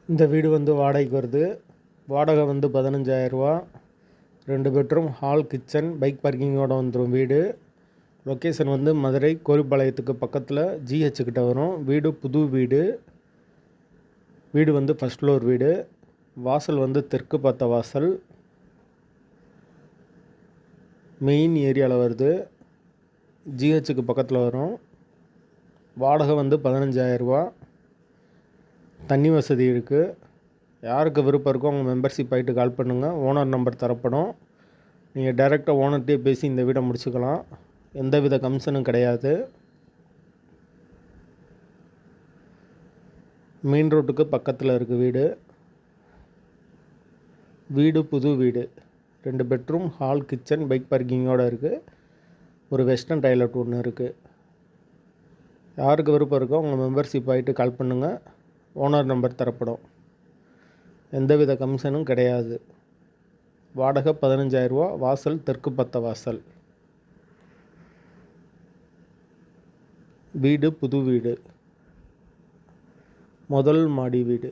இந்த வீடு வந்து வாடகைக்கு வருது. வாடகை வந்து 15,000 ரூபா. 2 பெட்ரூம், ஹால், கிச்சன், பைக் பார்க்கிங்கோடு வந்துடும் வீடு. லொக்கேஷன் வந்து மதுரை கோரிப்பாளையத்துக்கு பக்கத்தில் ஜிஹெச் கிட்ட வரும். வீடு புது வீடு. வீடு வந்து ஃபஸ்ட் ஃப்ளோர் வீடு. வாசல் வந்து தெற்கு பார்த்த வாசல். மெயின் ஏரியாவில் வருது. ஜிஹெச்சுக்கு பக்கத்தில் வரும். வாடகை வந்து 15,000 ரூபா. தண்ணி வசதி இருக்குது. யாருக்கு விருப்பம் இருக்கோ அவங்க மெம்பர்ஷிப் ஆகிட்டு கால் பண்ணுங்கள். ஓனர் நம்பர் தரப்படும். நீங்கள் டைரெக்டாக ஓனர்கிட்டே பேசி இந்த வீடை முடிச்சுக்கலாம். எந்தவித கமிஷனும் கிடையாது. மெயின் ரோட்டுக்கு பக்கத்தில் இருக்குது வீடு. வீடு புது வீடு. 2 பெட்ரூம், ஹால், கிச்சன், பைக் பார்க்கிங்கோடு இருக்குது. ஒரு வெஸ்டர்ன் டாய்லெட் ஒன்று இருக்குது. யாருக்கு விருப்பம் இருக்கோ அவங்க மெம்பர்ஷிப் ஆகிட்டு கால் பண்ணுங்கள். ஓனர் நம்பர் தரப்படும். எந்தவித கமிஷனும் கிடையாது. வாடகை 15,000 ரூபா. வாசல் தெற்கு பார்த்த வாசல். வீடு புது வீடு. முதல் மாடி வீடு.